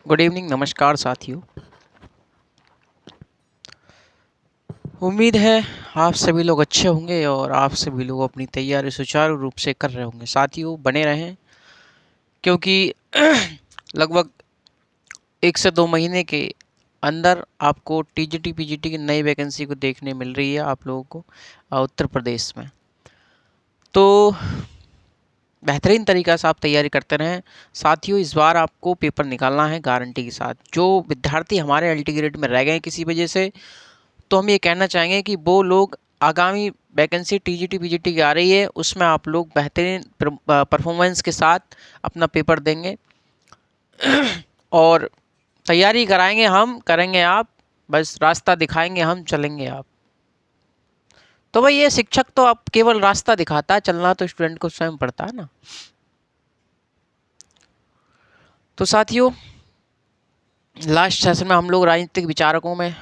Good evening, नमस्कार साथियों। उम्मीद है आप सभी लोग अच्छे होंगे और आप सभी लोग अपनी तैयारी सुचारू रूप से कर रहे होंगे। साथियों बने रहें, क्योंकि लगभग 1 से 2 महीने के अंदर आपको टीजीटी पीजीटी की नई वैकेंसी को देखने मिल रही है आप लोगों को उत्तर प्रदेश में। तो बेहतरीन तरीक़ा से आप तैयारी करते रहें। साथियों इस बार आपको पेपर निकालना है गारंटी के साथ। जो विद्यार्थी हमारे एल टी ग्रेड में रह गए किसी वजह से, तो हम ये कहना चाहेंगे कि वो लोग आगामी वैकेंसी टीजीटी पीजीटी की आ रही है, उसमें आप लोग बेहतरीन परफॉर्मेंस के साथ अपना पेपर देंगे और तैयारी कराएंगे हम, करेंगे आप, बस रास्ता दिखाएंगे हम, चलेंगे आप। तो भाई ये शिक्षक तो आप केवल रास्ता दिखाता है, चलना तो स्टूडेंट को स्वयं पड़ता है ना। तो साथियों लास्ट सेशन में हम लोग राजनीतिक विचारकों में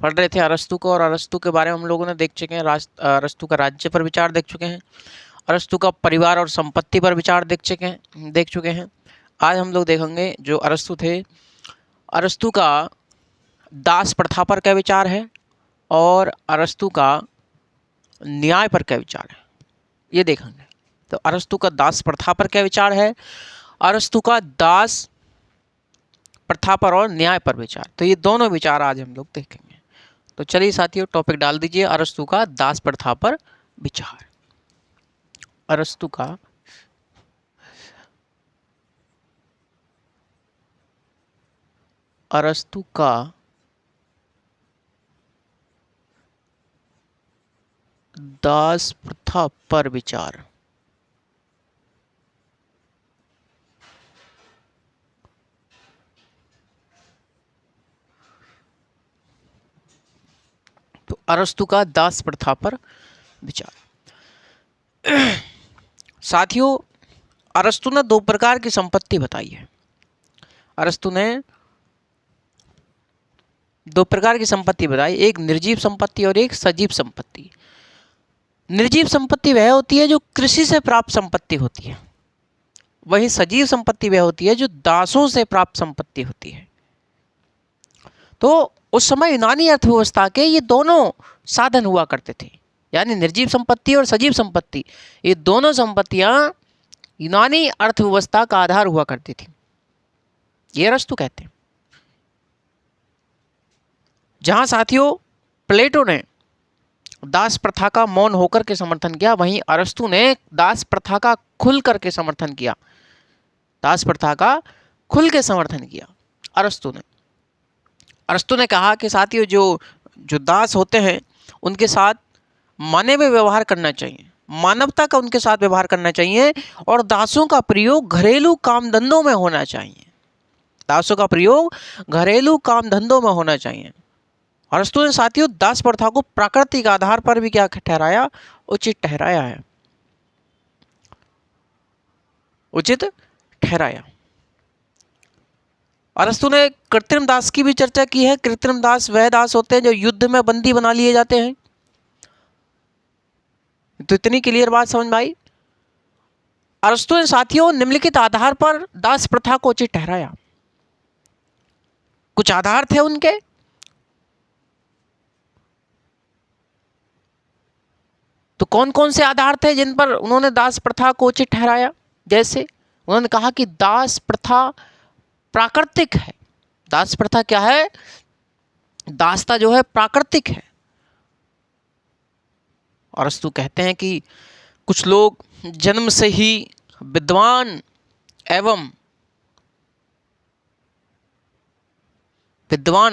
पढ़ रहे थे अरस्तु को, और अरस्तु के बारे में हम लोगों ने देख चुके हैं। अरस्तु का राज्य पर विचार देख चुके हैं, अरस्तु का परिवार और संपत्ति पर विचार देख चुके हैं। आज हम लोग देखेंगे जो अरस्तु थे, अरस्तु का दास प्रथा पर क्या विचार है और अरस्तु का न्याय पर क्या विचार है, ये देखेंगे। तो अरस्तु का दास प्रथा पर क्या विचार है, अरस्तु का दास प्रथा पर और न्याय पर विचार, तो ये दोनों विचार आज हम लोग देखेंगे। तो चलिए साथियों टॉपिक डाल दीजिए, अरस्तु का दास प्रथा पर विचार। अरस्तु का दास प्रथा पर विचार। तो अरस्तु का दास प्रथा पर विचार। साथियों अरस्तु ने 2 प्रकार की संपत्ति बताई है। अरस्तु ने 2 प्रकार की संपत्ति बताई, एक निर्जीव संपत्ति और एक सजीव संपत्ति। निर्जीव संपत्ति वह होती है जो कृषि से प्राप्त संपत्ति होती है, वहीं सजीव संपत्ति वह होती है जो दासों से प्राप्त संपत्ति होती है। तो उस समय यूनानी अर्थव्यवस्था के ये दोनों साधन हुआ करते थे, यानी निर्जीव संपत्ति और सजीव संपत्ति, ये दोनों संपत्तियां यूनानी अर्थव्यवस्था का आधार हुआ करती थी, ये अरस्तु कहते हैं। जहां साथियों प्लेटो ने दास प्रथा का मौन होकर के समर्थन किया, वहीं अरस्तु ने दास प्रथा का खुल करके समर्थन किया। दास प्रथा का खुल के समर्थन किया अरस्तु ने कहा कि साथियों जो दास होते हैं उनके साथ मानवीय व्यवहार करना चाहिए, मानवता का उनके साथ व्यवहार करना चाहिए, और दासों का प्रयोग घरेलू काम धंधों में होना चाहिए। दासों का प्रयोग घरेलू काम धंधों में होना चाहिए। अरस्तु ने साथियों दास प्रथा को प्राकृतिक आधार पर भी क्या ठहराया, उचित ठहराया है, उचित ठहराया। अरस्तु ने कृत्रिम दास की भी चर्चा की है। कृत्रिम दास वह दास होते हैं जो युद्ध में बंदी बना लिए जाते हैं। तो इतनी क्लियर बात समझ में आई। अरस्तु ने साथियों निम्नलिखित आधार पर दास प्रथा को उचित ठहराया। कुछ आधार थे उनके, तो कौन कौन से आधार थे जिन पर उन्होंने दास प्रथा को उचित ठहराया। जैसे उन्होंने कहा कि दास प्रथा प्राकृतिक है। दास प्रथा क्या है, दासता जो है प्राकृतिक है। अरस्तु कहते हैं कि कुछ लोग जन्म से ही विद्वान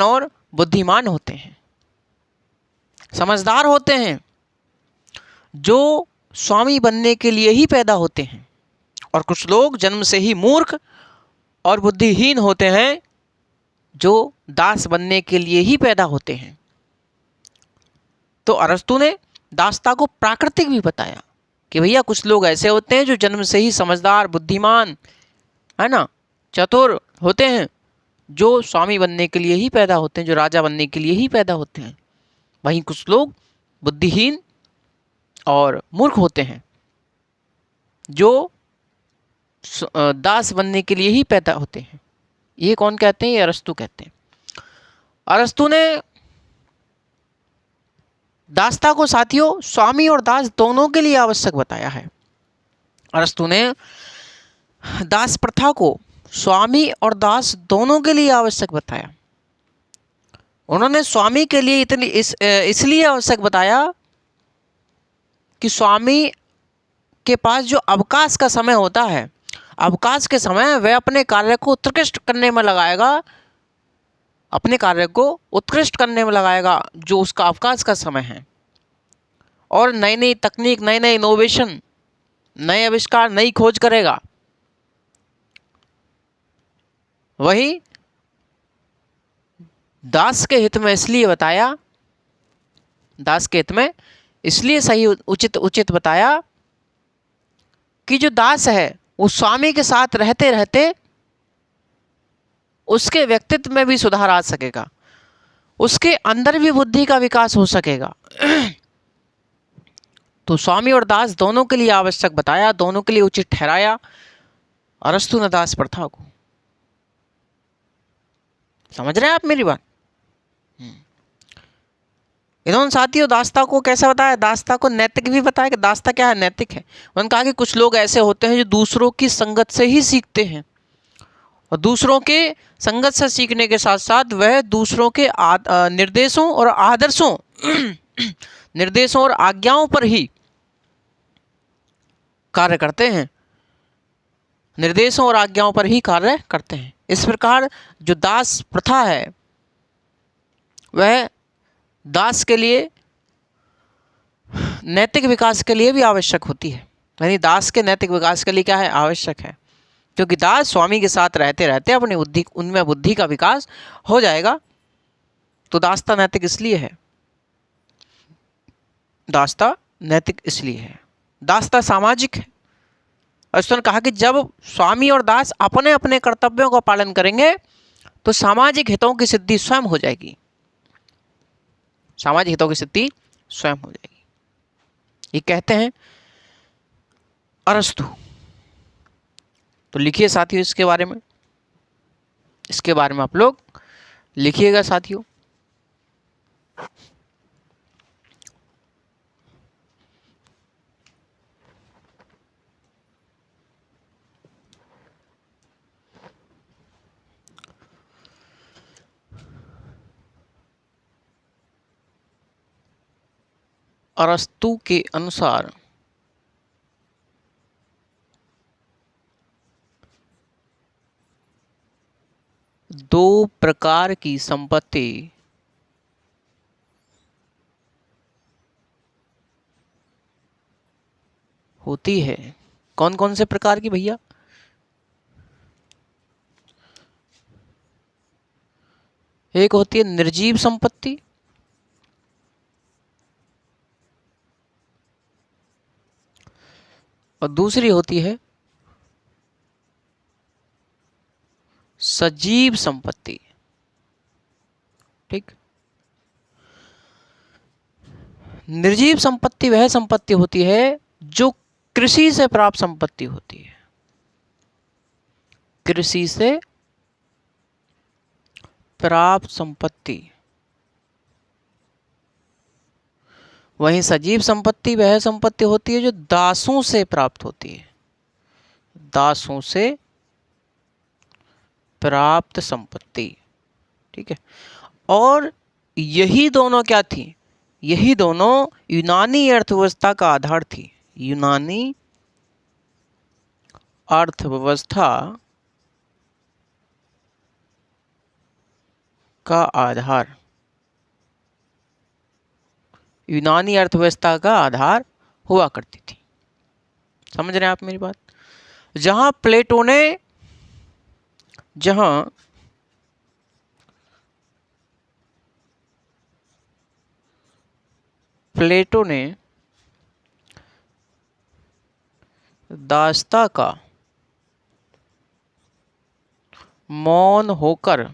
और बुद्धिमान होते हैं, समझदार होते हैं, जो स्वामी बनने के लिए ही पैदा होते हैं, और कुछ लोग जन्म से ही मूर्ख और बुद्धिहीन होते हैं, जो दास बनने के लिए ही पैदा होते हैं। तो अरस्तु ने दासता को प्राकृतिक भी बताया कि भैया कुछ लोग ऐसे होते हैं जो जन्म से ही समझदार, बुद्धिमान, है ना, चतुर होते हैं, जो स्वामी बनने के लिए ही पैदा होते हैं, जो राजा बनने के लिए ही पैदा होते हैं। वहीं कुछ लोग बुद्धिहीन और मूर्ख होते हैं, जो दास बनने के लिए ही पैदा होते हैं। ये कौन कहते हैं? ये अरस्तु कहते हैं। अरस्तु ने दासता को साथियों स्वामी और दास दोनों के लिए आवश्यक बताया है। अरस्तु ने दास प्रथा को स्वामी और दास दोनों के लिए आवश्यक बताया। उन्होंने स्वामी के लिए इसलिए आवश्यक बताया कि स्वामी के पास जो अवकाश का समय होता है, अवकाश के समय वह अपने कार्य को उत्कृष्ट करने में लगाएगा, अपने कार्य को उत्कृष्ट करने में लगाएगा जो उसका अवकाश का समय है, और नई नई तकनीक, नए नए इनोवेशन, नए आविष्कार, नई खोज करेगा। वही दास के हित में इसलिए बताया, दास के हित में इसलिए सही उचित बताया कि जो दास है वो स्वामी के साथ रहते रहते उसके व्यक्तित्व में भी सुधार आ सकेगा, उसके अंदर भी बुद्धि का विकास हो सकेगा। तो स्वामी और दास दोनों के लिए आवश्यक बताया, दोनों के लिए उचित ठहराया अरस्तु ने दास प्रथा को। समझ रहे हैं आप मेरी बात? इन्होंने साथियों दासता को कैसा बताया? दासता को नैतिक भी बताया कि दासता क्या है, नैतिक है। उन्होंने कहा कि कुछ लोग ऐसे होते हैं जो दूसरों की संगत से ही सीखते हैं, और दूसरों के संगत से सीखने के साथ साथ वह दूसरों के निर्देशों और आदर्शों निर्देशों और आज्ञाओं पर ही कार्य करते हैं, निर्देशों और आज्ञाओं पर ही कार्य करते हैं। इस प्रकार जो दास प्रथा है वह दास के लिए नैतिक विकास के लिए भी आवश्यक होती है। यानी दास के नैतिक विकास के लिए क्या है? आवश्यक है, क्योंकि दास स्वामी के साथ रहते रहते अपनी बुद्धि, उनमें बुद्धि का विकास हो जाएगा। तो दासता नैतिक इसलिए है, दासता नैतिक इसलिए है, दासता सामाजिक है। अरस्तु ने कहा कि जब स्वामी और दास अपने अपने कर्तव्यों का पालन करेंगे तो सामाजिक हितों की सिद्धि स्वयं हो जाएगी, सामाजिक हितों की सिद्धि स्वयं हो जाएगी। ये कहते हैं अरस्तु। तो लिखिए साथियों इसके बारे में, इसके बारे में आप लोग लिखिएगा साथियों। अरस्तु के अनुसार दो प्रकार की संपत्ति होती है। कौन कौन से प्रकार की भैया? एक होती है निर्जीव संपत्ति, और दूसरी होती है सजीव संपत्ति। ठीक। निर्जीव संपत्ति वह संपत्ति होती है जो कृषि से प्राप्त संपत्ति होती है, कृषि से प्राप्त संपत्ति। वहीं सजीव संपत्ति वह संपत्ति होती है जो दासों से प्राप्त होती है, दासों से प्राप्त संपत्ति। ठीक है। और यही दोनों क्या थी? यही दोनों यूनानी अर्थव्यवस्था का आधार थी, यूनानी अर्थव्यवस्था का आधार, यूनानी अर्थव्यवस्था का आधार हुआ करती थी। समझ रहे हैं आप मेरी बात? जहां प्लेटो ने दासता का मौन होकर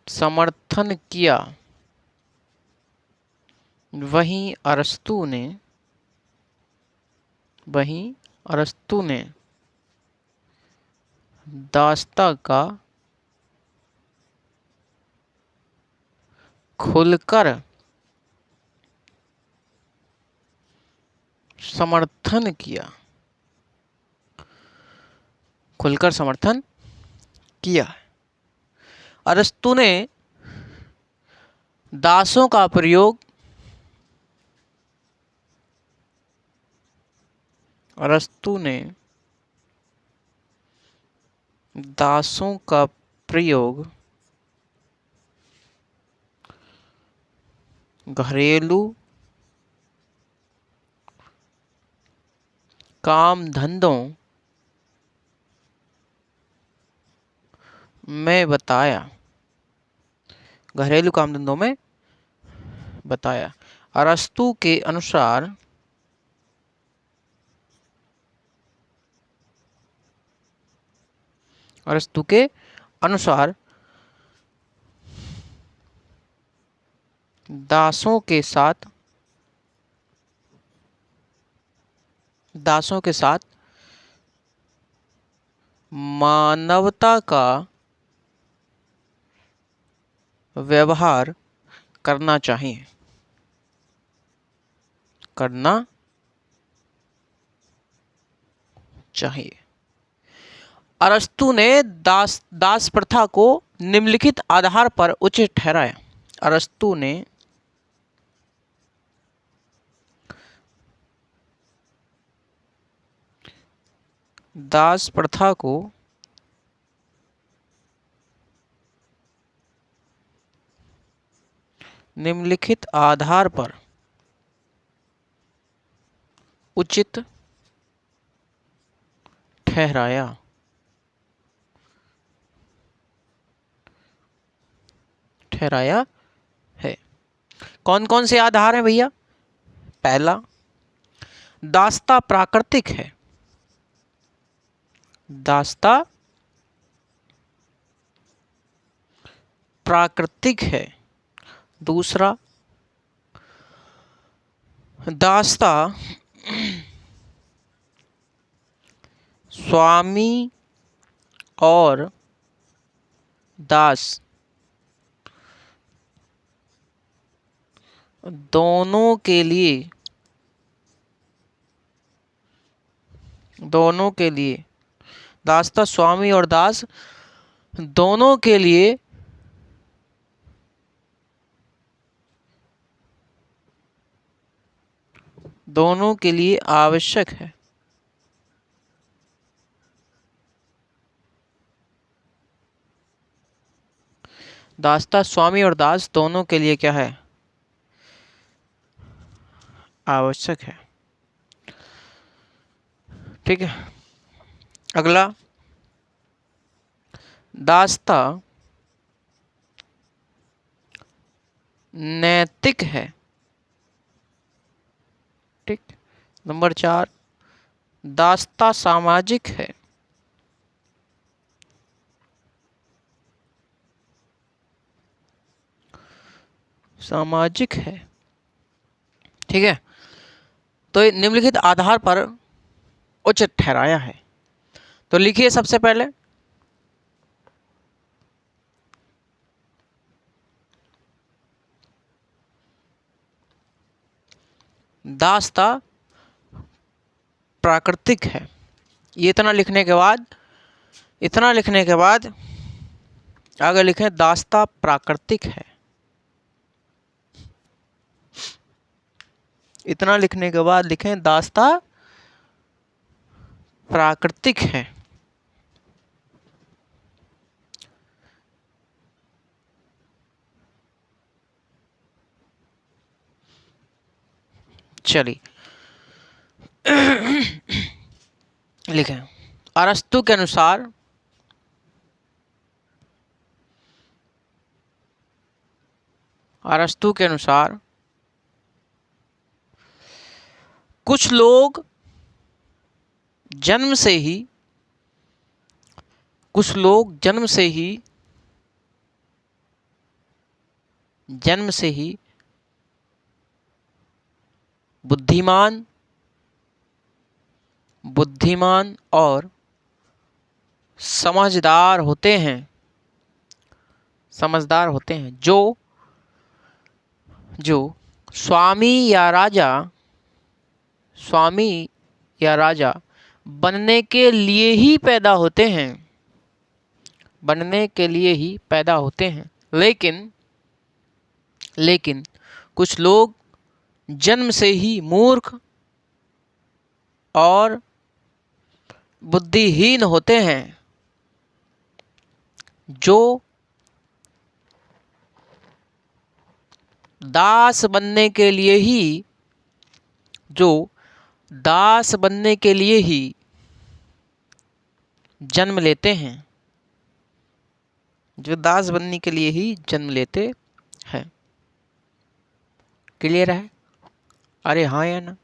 समर्थन किया, वहीं अरस्तु ने दास्ता का खुलकर समर्थन किया, खुलकर समर्थन किया। अरस्तु ने दासों का प्रयोग, अरस्तु ने दासों का प्रयोग घरेलू काम धंधों में बताया, घरेलू काम धंधों में बताया। अरस्तु के अनुसार अरस्तु के अनुसार दासों के साथ मानवता का व्यवहार करना चाहिए, करना चाहिए। अरस्तु ने दास प्रथा को निम्नलिखित आधार पर उचित ठहराया। अरस्तु ने दास प्रथा को निम्नलिखित आधार पर उचित ठहराया। है। कौन कौन से आधार हैं भैया? पहला, दास्ता प्राकृतिक है, दास्ता प्राकृतिक है। दूसरा, दास्ता स्वामी और दास दोनों के लिए दास्ता स्वामी और दास दोनों के लिए आवश्यक है। दास्ता स्वामी और दास दोनों के लिए क्या है? आवश्यक है। ठीक है। अगला, दास्ता नैतिक है। ठीक। नंबर 4, दास्ता सामाजिक है। सामाजिक है। ठीक है। तो ये निम्नलिखित आधार पर उचित ठहराया है। तो लिखिए सबसे पहले, दास्ता प्राकृतिक है। ये इतना लिखने के बाद आगे लिखें दास्ता प्राकृतिक है। इतना लिखने के बाद लिखें दास्ता प्राकृतिक है। चलिए लिखें, अरस्तु के अनुसार कुछ लोग जन्म से ही बुद्धिमान और समझदार होते हैं, समझदार होते हैं, जो जो स्वामी या राजा, स्वामी या राजा बनने के लिए ही पैदा होते हैं, बनने के लिए ही पैदा होते हैं। लेकिन लेकिन कुछ लोग जन्म से ही मूर्ख और बुद्धिहीन होते हैं, जो दास बनने के लिए ही, जो दास बनने के लिए ही जन्म लेते हैं, जो दास बनने के लिए ही जन्म लेते हैं। क्लियर है? अरे हाँ या ना?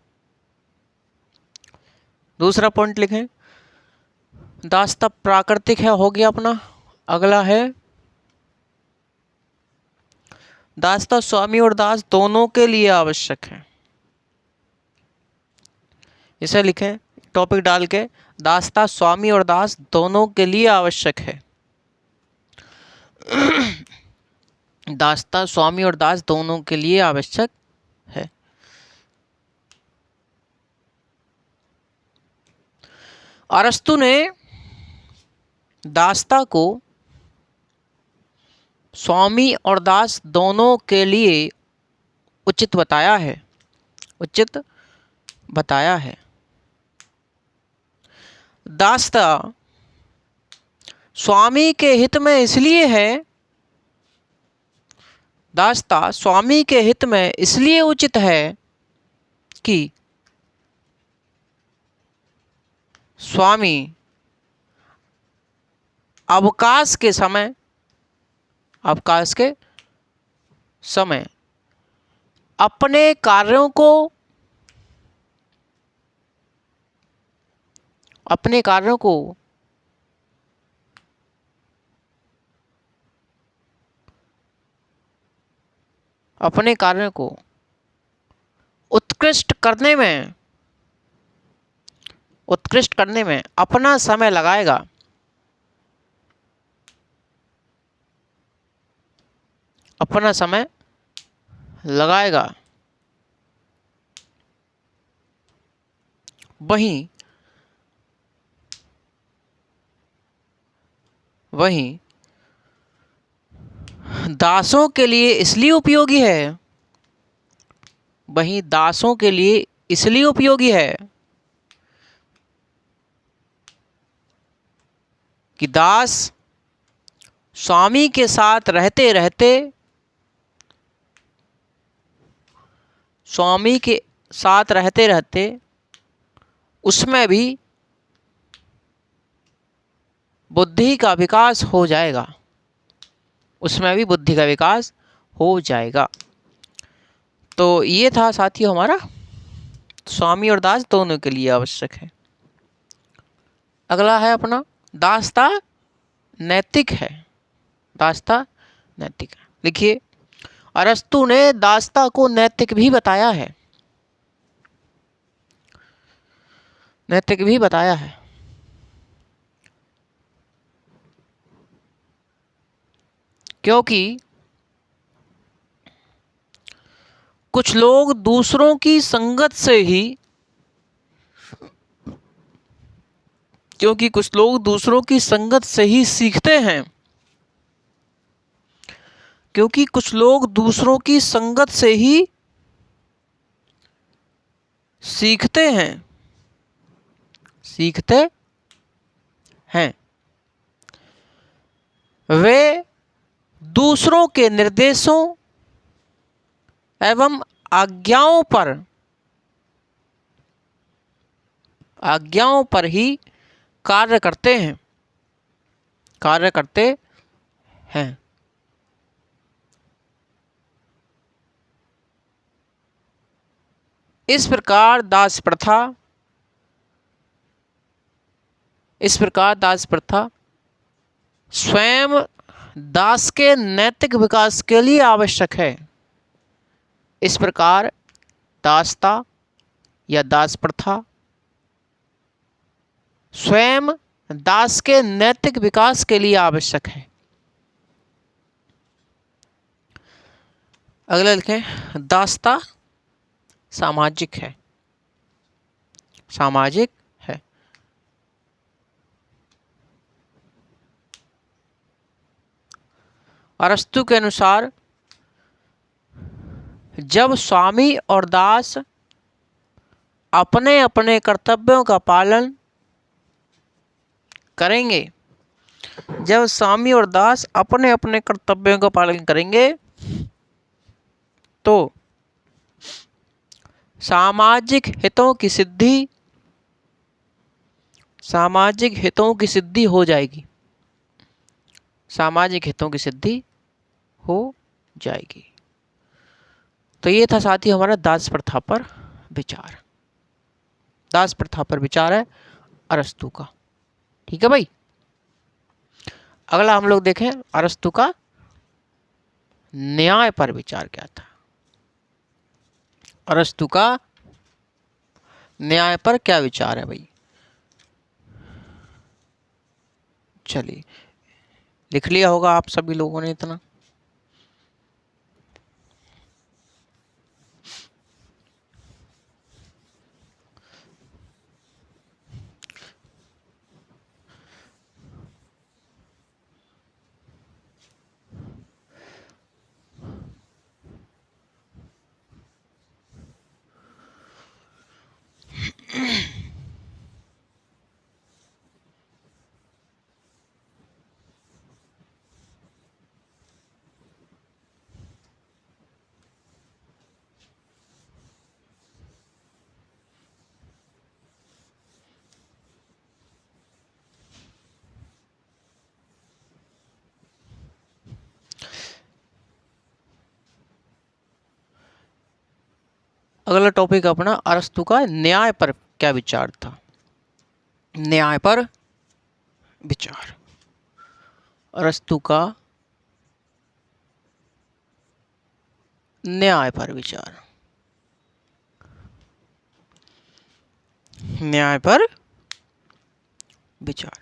दूसरा पॉइंट लिखें, दासता प्राकृतिक है, हो गया अपना। अगला है, दासता स्वामी और दास दोनों के लिए आवश्यक है। इसे लिखें टॉपिक डाल के, दासता स्वामी और दास दोनों के लिए आवश्यक है। दासता स्वामी और दास दोनों के लिए आवश्यक है। अरस्तु ने दासता को स्वामी और दास दोनों के लिए उचित बताया है, उचित बताया है। दासता स्वामी के हित में इसलिए है, दासता स्वामी के हित में इसलिए उचित है कि स्वामी अवकाश के समय, अवकाश के समय अपने कार्यों को, अपने कार्यों को अपने कार्यों को उत्कृष्ट करने में, उत्कृष्ट करने में अपना समय लगाएगा। अपना समय लगाएगा। वहीं वहीं दासों के लिए इसलिए उपयोगी है, वहीं दासों के लिए इसलिए उपयोगी है कि दास स्वामी के साथ रहते रहते, स्वामी के साथ रहते रहते उसमें भी बुद्धि का विकास हो जाएगा, उसमें भी बुद्धि का विकास हो जाएगा। तो ये था साथियों हमारा स्वामी और दास दोनों के लिए आवश्यक है। अगला है अपना, दासता नैतिक है, दासता नैतिक है। लिखिए, अरस्तु ने दासता को नैतिक भी बताया है, नैतिक भी बताया है। क्योंकि कुछ लोग दूसरों की संगत से ही, क्योंकि कुछ लोग दूसरों की संगत से ही सीखते हैं, क्योंकि कुछ लोग दूसरों की संगत से ही सीखते हैं, सीखते हैं। वे दूसरों के निर्देशों एवं आज्ञाओं पर ही कार्य करते हैं, कार्य करते हैं। इस प्रकार दास प्रथा स्वयं दास के नैतिक विकास के लिए आवश्यक है। इस प्रकार दासता या दास प्रथा स्वयं दास के नैतिक विकास के लिए आवश्यक है। अगला लिखें, दासता सामाजिक है, सामाजिक है। अरस्तु के अनुसार जब स्वामी और दास अपने अपने कर्तव्यों का पालन करेंगे, जब स्वामी और दास अपने अपने कर्तव्यों का पालन करेंगे तो सामाजिक हितों की सिद्धि, सामाजिक हितों की सिद्धि हो जाएगी, सामाजिक हितों की सिद्धि हो जाएगी। तो ये था साथियों हमारा दास प्रथा पर विचार। दास प्रथा पर विचार है अरस्तु का। ठीक है भाई। अगला हम लोग देखें अरस्तु का न्याय पर विचार क्या था। अरस्तु का न्याय पर क्या विचार है भाई। चलिए, लिख लिया होगा आप सभी लोगों ने इतना। अगला टॉपिक अपना अरस्तु का न्याय पर क्या विचार था। न्याय पर विचार, अरस्तु का न्याय पर विचार, न्याय पर विचार।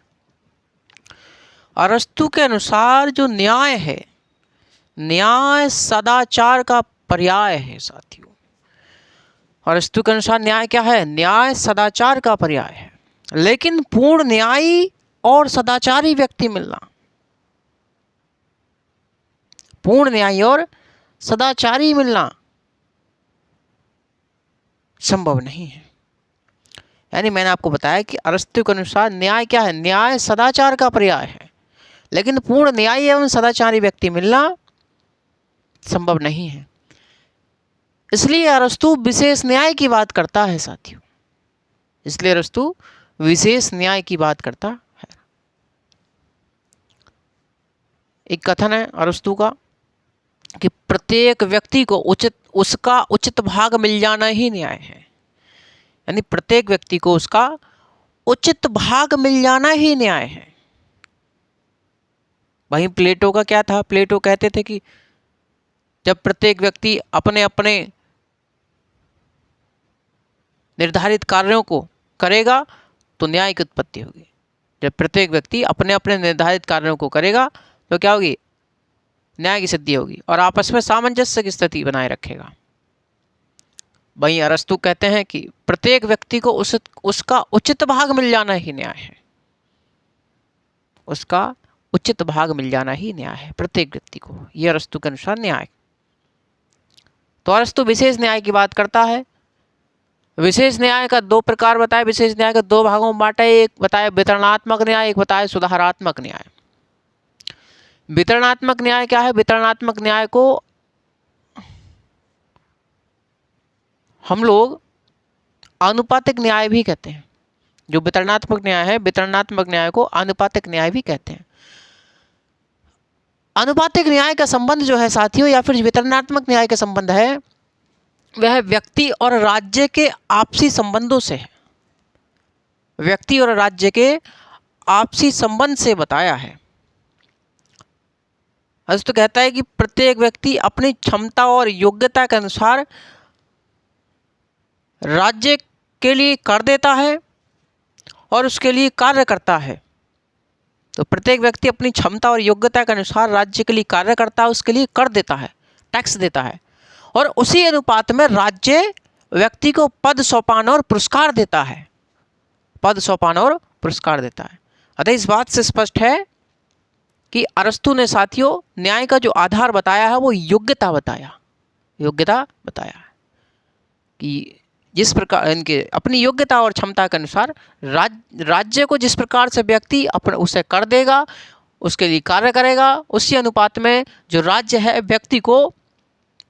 अरस्तु के अनुसार जो न्याय है, न्याय सदाचार का पर्याय है साथियों। अरस्तु के अनुसार न्याय क्या है, न्याय सदाचार का पर्याय है। लेकिन पूर्ण न्यायी और सदाचारी व्यक्ति मिलना, पूर्ण न्यायी और सदाचारी मिलना संभव नहीं है। यानी मैंने आपको बताया कि अरस्तु के अनुसार न्याय क्या है, न्याय सदाचार का पर्याय है, लेकिन पूर्ण न्यायी एवं सदाचारी व्यक्ति मिलना संभव नहीं है। इसलिए अरस्तु विशेष न्याय की बात करता है साथियों, इसलिए अरस्तु विशेष न्याय की बात करता है। एक कथन है अरस्तु का कि प्रत्येक व्यक्ति को उसका उचित भाग मिल जाना ही न्याय है। यानी प्रत्येक व्यक्ति को उसका उचित भाग मिल जाना ही न्याय है। वहीं प्लेटो का क्या था, प्लेटो कहते थे कि जब प्रत्येक व्यक्ति अपने अपने निर्धारित कार्यों को करेगा तो न्याय की उत्पत्ति होगी। जब प्रत्येक व्यक्ति अपने अपने निर्धारित कार्यों को करेगा तो क्या होगी, न्याय की सिद्धि होगी और आपस में सामंजस्य की स्थिति बनाए रखेगा। वहीं अरस्तु कहते हैं कि प्रत्येक व्यक्ति को उसका उचित भाग मिल जाना ही न्याय है, उसका उचित भाग मिल जाना ही न्याय है प्रत्येक व्यक्ति को। यह अरस्तु के अनुसार न्याय। तो अरस्तु विशेष न्याय की बात करता है। विशेष न्याय का दो प्रकार बताए, विशेष न्याय का दो भागों में बांटा, एक बताए वितरणात्मक न्याय, एक बताए सुधारात्मक न्याय। वितरणात्मक न्याय क्या है, वितरणात्मक न्याय को हम लोग आनुपातिक न्याय भी कहते हैं। जो वितरणात्मक न्याय है, वितरणात्मक न्याय को आनुपातिक न्याय भी कहते हैं। आनुपातिक न्याय का संबंध जो है साथियों, या फिर वितरणात्मक न्याय का संबंध है, वह व्यक्ति और राज्य के आपसी संबंधों से है, व्यक्ति और राज्य के आपसी संबंध से बताया है। अरस्तु कहता है कि प्रत्येक व्यक्ति अपनी क्षमता और योग्यता के अनुसार राज्य के लिए कर देता है और उसके लिए कार्य करता है। तो प्रत्येक व्यक्ति अपनी क्षमता और योग्यता के अनुसार राज्य के लिए कार्य करता है, उसके लिए कर देता है, टैक्स देता है, और उसी अनुपात में राज्य व्यक्ति को पद सोपान और पुरस्कार देता है, पद सोपान और पुरस्कार देता है। अतः इस बात से स्पष्ट है कि अरस्तु ने साथियों न्याय का जो आधार बताया है वो योग्यता बताया, योग्यता बताया है कि जिस प्रकार इनके अपनी योग्यता और क्षमता के अनुसार राज्य को जिस प्रकार से व्यक्ति अपने उसे कर देगा, उसके लिए कार्य करेगा, उसी अनुपात में जो राज्य है व्यक्ति को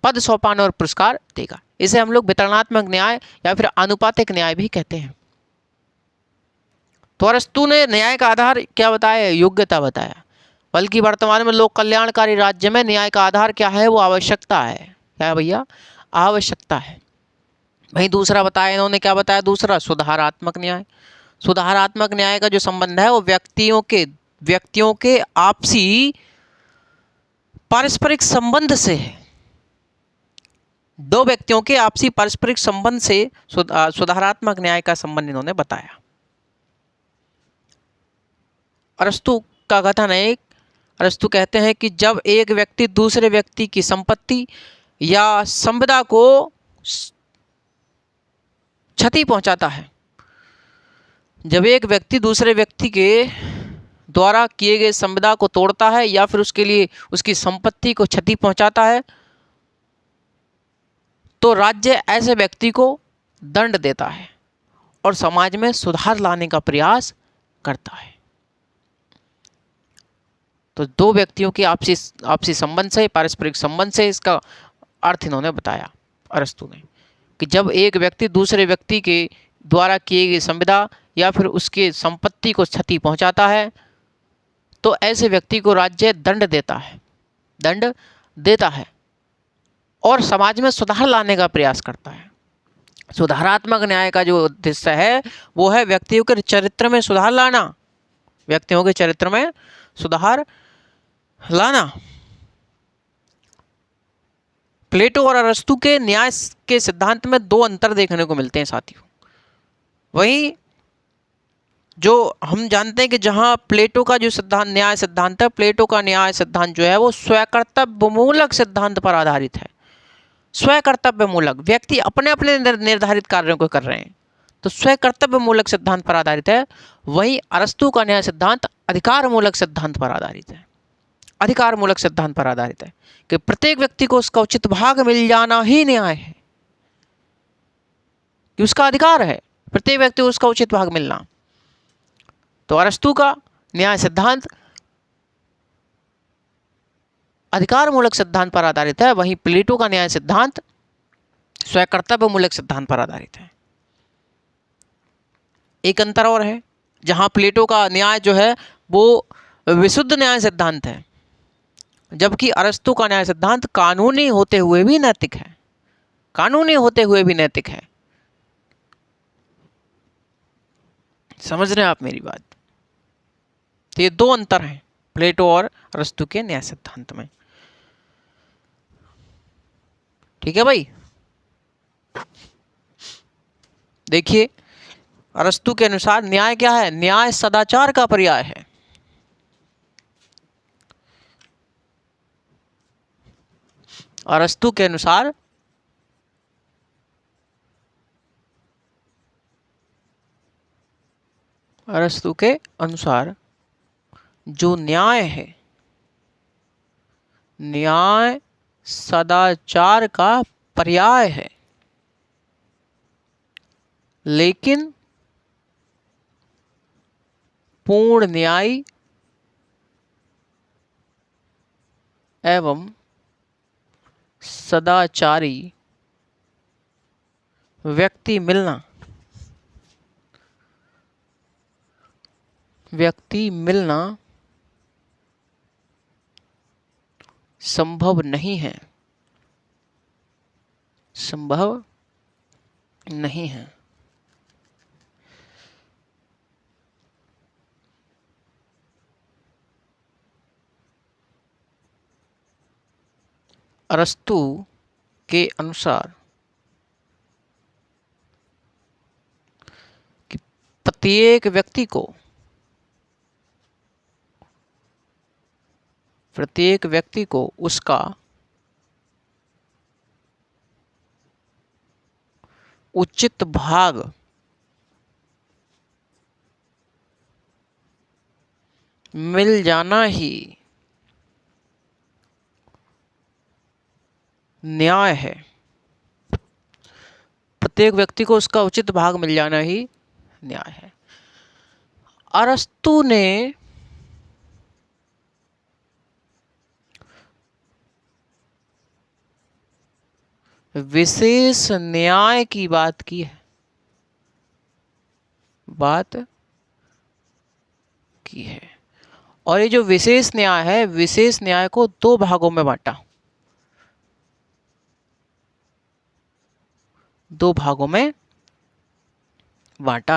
पद सोपान और पुरस्कार देगा। इसे हम लोग वितरणात्मक न्याय या फिर आनुपातिक न्याय भी कहते हैं। तो अरस्तु ने न्याय का आधार क्या बताया? योग्यता बताया। बल्कि वर्तमान में लोक कल्याणकारी राज्य में न्याय का आधार क्या है? वो आवश्यकता है। क्या है भैया? आवश्यकता है। वहीं दूसरा बताया इन्होंने, क्या बताया दूसरा? सुधारात्मक न्याय। सुधारात्मक न्याय का जो संबंध है वो व्यक्तियों के आपसी पारस्परिक संबंध से है। दो व्यक्तियों के आपसी पारस्परिक संबंध से सुधारात्मक न्याय का संबंध इन्होंने बताया। अरस्तु का कथन है, अरस्तु कहते हैं कि जब एक व्यक्ति दूसरे व्यक्ति की संपत्ति या संपदा को क्षति पहुंचाता है, जब एक व्यक्ति दूसरे व्यक्ति के द्वारा किए गए संपदा को तोड़ता है या फिर उसके लिए उसकी संपत्ति को क्षति पहुंचाता है, तो राज्य ऐसे व्यक्ति को दंड देता है और समाज में सुधार लाने का प्रयास करता है। तो दो व्यक्तियों के आपसी संबंध से, पारस्परिक संबंध से इसका अर्थ इन्होंने बताया अरस्तु ने, कि जब एक व्यक्ति दूसरे व्यक्ति के द्वारा किए गए संपदा या फिर उसके संपत्ति को क्षति पहुंचाता है, तो ऐसे व्यक्ति को राज्य दंड देता है और समाज में सुधार लाने का प्रयास करता है। सुधारात्मक न्याय का जो उद्देश्य है वो है व्यक्तियों के चरित्र में सुधार लाना, व्यक्तियों के चरित्र में सुधार लाना। प्लेटो और अरस्तु के न्याय के सिद्धांत में दो अंतर देखने को मिलते हैं साथियों। वहीं जो हम जानते हैं कि जहां प्लेटो का जो सिद्धांत न्याय सिद्धांत है, प्लेटो का न्याय सिद्धांत जो है वो स्वकर्तव्य मूलक सिद्धांत पर आधारित है। स्वकर्तव्य मूलक, व्यक्ति अपने अपने निर्धारित कार्यों को कर रहे हैं, तो स्वकर्तव्य मूलक सिद्धांत पर आधारित है। वहीं अरस्तु का न्याय सिद्धांत अधिकार मूलक सिद्धांत पर आधारित है। अधिकार मूलक सिद्धांत पर आधारित है कि प्रत्येक व्यक्ति को उसका उचित भाग मिल जाना ही न्याय है, कि उसका अधिकार है प्रत्येक व्यक्ति को उसका उचित भाग मिलना। तो अरस्तु का न्याय सिद्धांत अधिकार मूलक सिद्धांत पर आधारित है, वहीं प्लेटो का न्याय सिद्धांत स्वकर्तव्य मूलक सिद्धांत पर आधारित है। एक अंतर और है, जहां प्लेटो का न्याय जो है वो विशुद्ध न्याय सिद्धांत है, जबकि अरस्तु का न्याय सिद्धांत कानूनी होते हुए भी नैतिक है। कानूनी होते हुए भी नैतिक है। समझ रहे हैं आप मेरी बात? तो ये दो अंतर हैं प्लेटो और अरस्तु के न्याय सिद्धांत में। ठीक है भाई। देखिए अरस्तु के अनुसार न्याय क्या है? न्याय सदाचार का पर्याय है। अरस्तु के अनुसार जो न्याय है, न्याय सदाचार का पर्याय है, लेकिन पूर्ण न्यायी एवं सदाचारी व्यक्ति मिलना संभव नहीं है। अरस्तु के अनुसार कि प्रत्येक व्यक्ति को प्रत्येक व्यक्ति को उसका उचित भाग मिल जाना ही न्याय है। प्रत्येक व्यक्ति को उसका उचित भाग मिल जाना ही न्याय है। अरस्तु ने विशेष न्याय की बात की है, और ये जो विशेष न्याय है, विशेष न्याय को दो भागों में बांटा,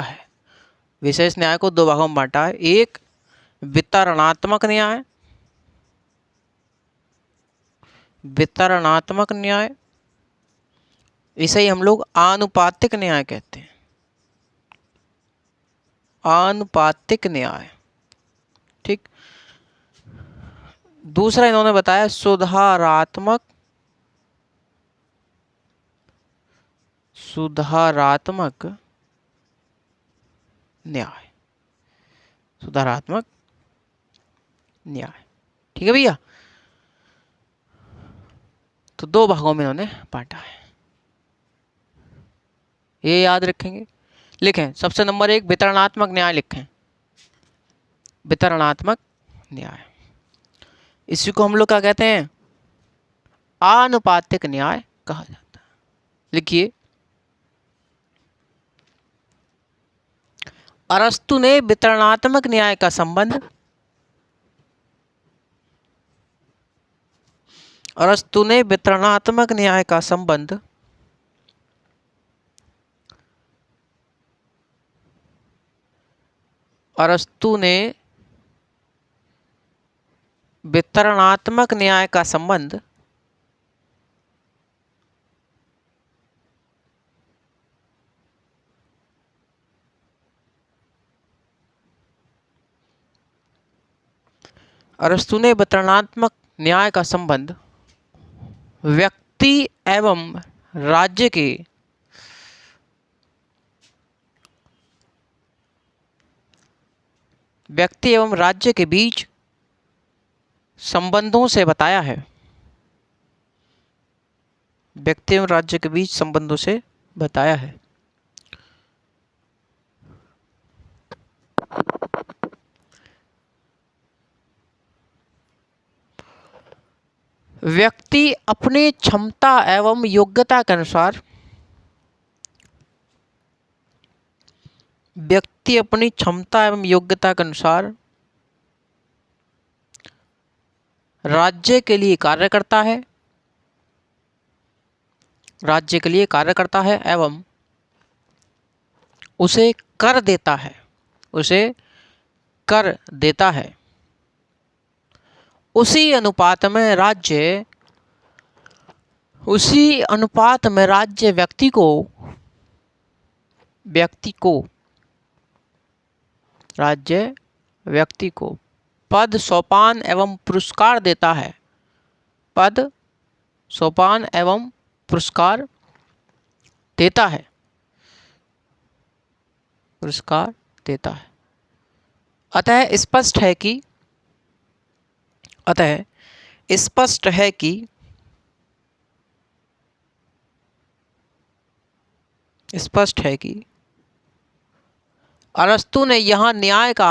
है। विशेष न्याय को दो भागों में बांटा है। एक वितरणात्मक न्याय, इसे ही हम लोग आनुपातिक न्याय कहते हैं। आनुपातिक न्याय, ठीक। दूसरा इन्होंने बताया सुधारात्मक न्याय। ठीक है भैया, तो दो भागों में इन्होंने बांटा है, ये याद रखेंगे। लिखें सबसे नंबर 1 वितरणात्मक न्याय लिखें। वितरणात्मक न्याय, इसी को हम लोग क्या कहते हैं? आनुपातिक न्याय कहा जाता है। लिखिए, अरस्तु ने वितरणात्मक न्याय का संबंध अरस्तु ने वितरणात्मक न्याय का संबंध अरस्तु ने वितरणात्मक न्याय का संबंध अरस्तु ने वितरणात्मक न्याय का संबंध व्यक्ति एवं राज्य के बीच संबंधों से बताया है। व्यक्ति एवं राज्य के बीच संबंधों से बताया है। व्यक्ति अपनी क्षमता एवं योग्यता के अनुसार राज्य के लिए कार्य करता है एवं उसे कर देता है। उसी अनुपात में राज्य व्यक्ति को पद सोपान एवं पुरस्कार देता है। अतः स्पष्ट है कि अरस्तु ने यहाँ न्याय का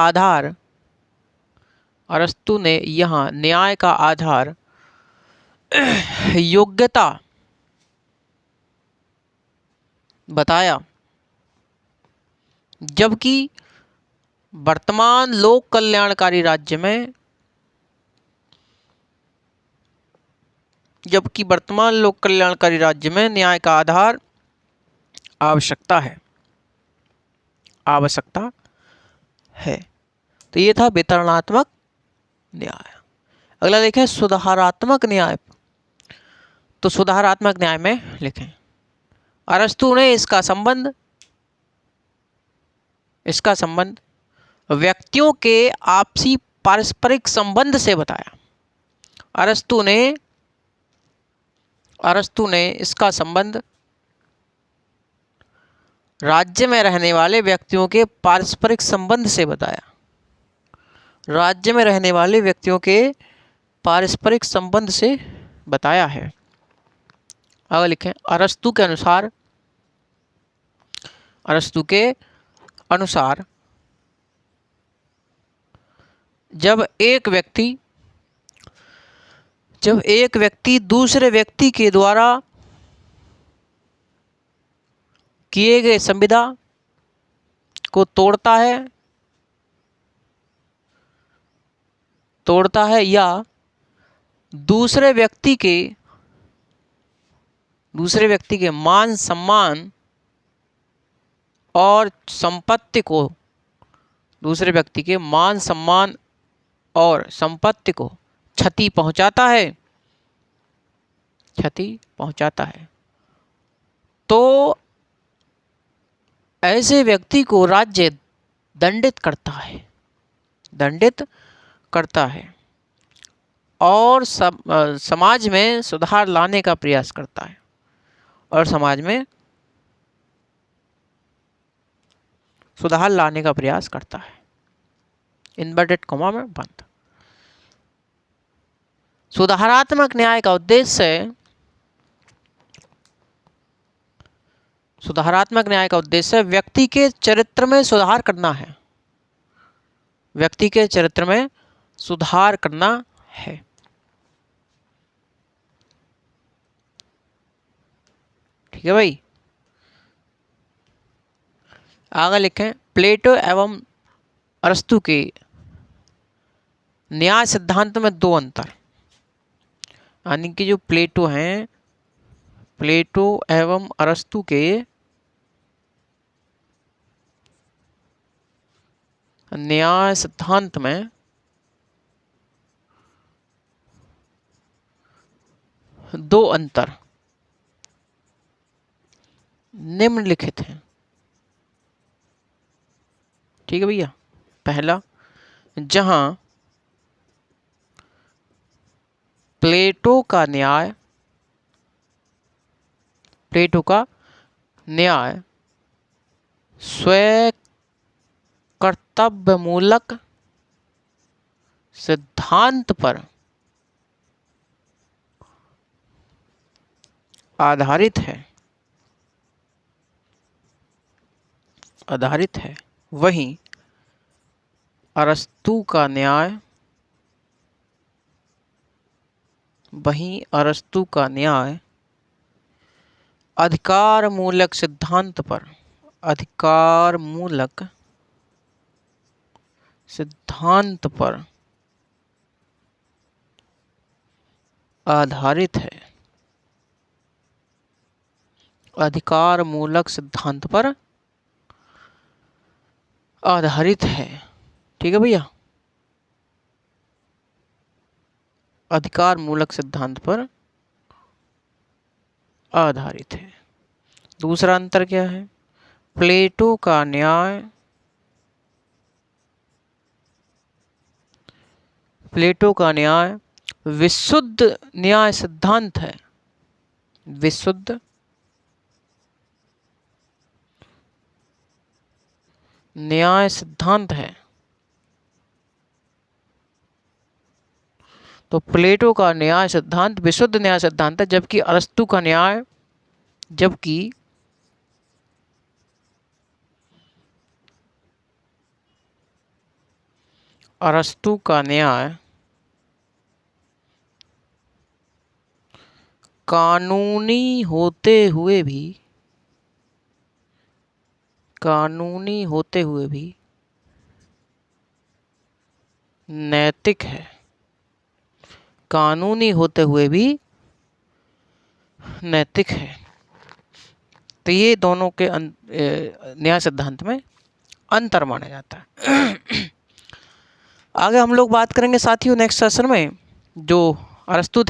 आधार योग्यता बताया, जबकि वर्तमान लोक कल्याणकारी राज्य में न्याय का आधार आवश्यकता है। तो ये था वितरणात्मक न्याय। अगला देखें सुधारात्मक न्याय। तो सुधारात्मक न्याय में लिखें, अरस्तु ने इसका संबंध व्यक्तियों के आपसी पारस्परिक संबंध से बताया। अरस्तु ने इसका संबंध राज्य में रहने वाले व्यक्तियों के पारस्परिक संबंध से बताया। राज्य में रहने वाले व्यक्तियों के पारस्परिक संबंध से बताया है। आगे लिखें, अरस्तु के अनुसार जब एक व्यक्ति दूसरे व्यक्ति के द्वारा किए गए संविदा को तोड़ता है या दूसरे व्यक्ति के मान सम्मान और संपत्ति को क्षति पहुंचाता है तो ऐसे व्यक्ति को राज्य दंडित करता है और समाज में सुधार लाने का प्रयास करता है इन्वर्टेड कॉमा में बंद। सुधारात्मक न्याय का उद्देश्य व्यक्ति के चरित्र में सुधार करना है। ठीक है भाई, आगे लिखें, प्लेटो एवं अरस्तु के न्याय सिद्धांत में दो अंतर, यानी कि जो प्लेटो एवं अरस्तु के न्याय सिद्धांत में दो अंतर निम्नलिखित हैं। ठीक है भैया, पहला, जहां प्लेटो का न्याय स्वयं कर्तव्यमूलक सिद्धांत पर आधारित है, वहीं अरस्तु का न्याय अधिकार मूलक सिद्धांत पर आधारित है। ठीक है भैया, अधिकार मूलक सिद्धांत पर आधारित है। दूसरा अंतर क्या है? प्लेटो का न्याय विशुद्ध न्याय सिद्धांत है। विशुद्ध न्याय सिद्धांत है। तो प्लेटो का न्याय सिद्धांत विशुद्ध न्याय सिद्धांत है, जबकि अरस्तु का न्याय कानूनी होते हुए भी नैतिक है। तो ये दोनों के न्याय सिद्धांत में अंतर माना जाता है। आगे हम लोग बात करेंगे साथियों नेक्स्ट सेशन में, जो अरस्तु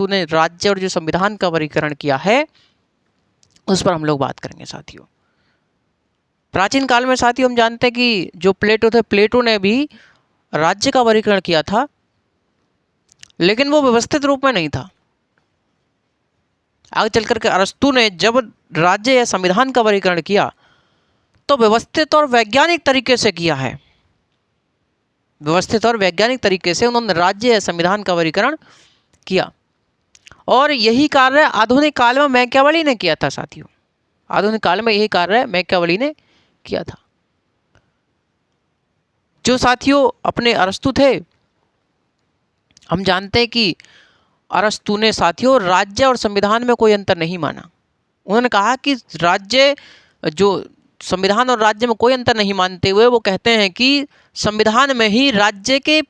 ने राज्य और जो संविधान का वर्गीकरण किया है उस पर हम लोग बात करेंगे साथियों। प्राचीन काल में साथियों हम जानते हैं कि जो प्लेटो ने भी राज्य का वर्गीकरण किया था, लेकिन वो व्यवस्थित रूप में नहीं था। आगे चल करके अरस्तु ने जब राज्य या संविधान का वर्गीकरण किया तो व्यवस्थित और वैज्ञानिक तरीके से किया है। व्यवस्थित और वैज्ञानिक तरीके से उन्होंने राज्य या संविधान का वर्गीकरण किया, और यही कार्य आधुनिक काल में मैकियावेली ने किया था साथियों। आधुनिक काल में यही कार्य मैकियावेली ने किया था। जो साथियों अपने अरस्तु थे, हम जानते हैं कि अरस्तु ने साथियों राज्य और संविधान में कोई अंतर नहीं माना। उन्होंने कहा कि राज्य, जो संविधान और राज्य में कोई अंतर नहीं मानते हुए वो कहते हैं कि संविधान में ही राज्य के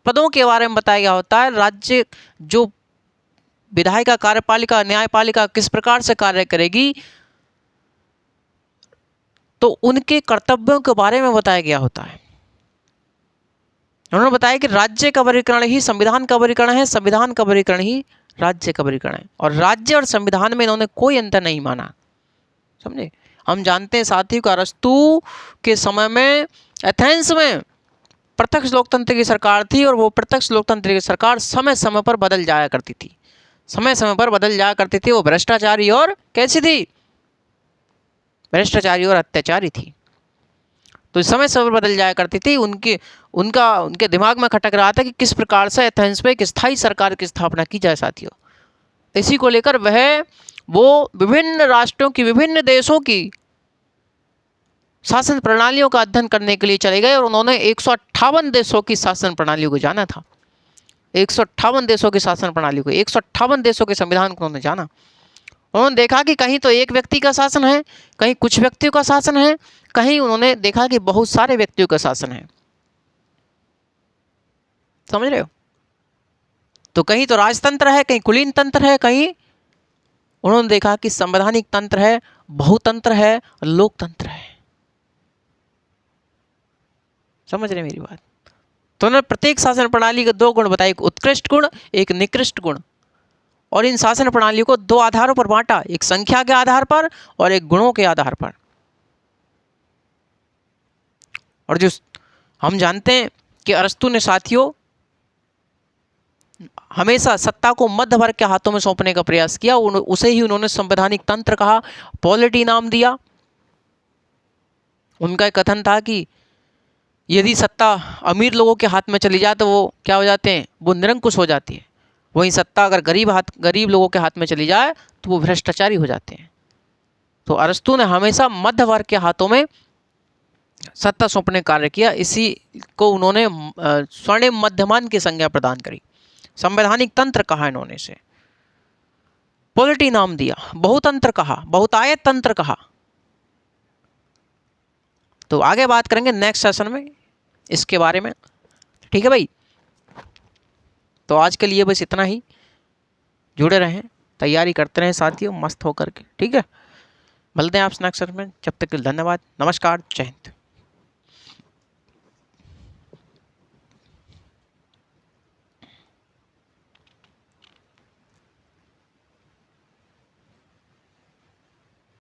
पदों के बारे में बताया गया होता है। राज्य जो विधायिका, कार्यपालिका, न्यायपालिका किस प्रकार से कार्य करेगी, तो उनके कर्तव्यों के बारे में बताया गया होता है। उन्होंने बताया कि राज्य का वर्गीकरण ही संविधान का वर्गीकरण है, संविधान का वर्गीकरण ही राज्य का वर्गीकरण है, और राज्य और संविधान में इन्होंने कोई अंतर नहीं माना। समझे? हम जानते हैं साथियों कि अरस्तु के समय में एथेंस में प्रत्यक्ष लोकतंत्र की सरकार थी, और वो प्रत्यक्ष लोकतंत्र की सरकार समय समय पर बदल जाया करती थी। समय समय पर बदल जाया करती थी। वो भ्रष्टाचारी और कैसी थी? भ्रष्टाचारी और अत्याचारी थी। तो समय समय बदल जाया करती थी। उनके दिमाग में खटक रहा था कि किस प्रकार से एथेंस में एक स्थायी सरकार की स्थापना की जाए साथियों। इसी को लेकर वो विभिन्न राष्ट्रों की, विभिन्न देशों की शासन प्रणालियों का अध्ययन करने के लिए चले गए, और उन्होंने 158 देशों की शासन प्रणालियों को जाना था। 158 देशों की शासन प्रणाली को, 158 देशों के संविधान को उन्होंने जाना। उन्होंने देखा कि कहीं तो एक व्यक्ति का शासन है, कहीं कुछ व्यक्तियों का शासन है, कहीं उन्होंने देखा कि बहुत सारे व्यक्तियों का शासन है। समझ रहे हो? तो कहीं तो राजतंत्र है, कहीं कुलीन तंत्र है, कहीं उन्होंने देखा कि संवैधानिक तंत्र है, बहुतंत्र है, लोकतंत्र है। समझ रहे मेरी बात? तो उन्होंने प्रत्येक शासन प्रणाली के दो गुण बताए, एक उत्कृष्ट गुण, एक निकृष्ट गुण, और इन शासन प्रणालियों को दो आधारों पर बांटा, एक संख्या के आधार पर और एक गुणों के आधार पर। और जो हम जानते हैं कि अरस्तु ने साथियों हमेशा सत्ता को मध्य वर्ग के हाथों में सौंपने का प्रयास किया। उसे ही उन्होंने संवैधानिक तंत्र कहा, पॉलिटी नाम दिया। उनका एक कथन था कि यदि सत्ता अमीर लोगों के हाथ में चली जाए तो वो क्या हो जाते हैं? वो निरंकुश हो जाती है। वहीं सत्ता अगर गरीब लोगों के हाथ में चली जाए तो वो भ्रष्टाचारी हो जाते हैं। तो अरस्तु ने हमेशा मध्य वर्ग के हाथों में सत्ता सौंपने का कार्य किया। इसी को उन्होंने स्वर्णिम मध्यमान की संज्ञा प्रदान करी। संवैधानिक तंत्र कहा इन्होंने इसे, पॉलिटी नाम दिया, बहुतंत्र कहा, बहुतायत तंत्र कहा। तो आगे बात करेंगे नेक्स्ट सेशन में इसके बारे में। ठीक है भाई? तो आज के लिए बस इतना ही। जुड़े रहें, तैयारी करते रहें साथियों, मस्त होकर के। ठीक है? मिलते हैं आप नेक्स्ट सेशन में। जब तक के लिए धन्यवाद, नमस्कार, जय हिंद।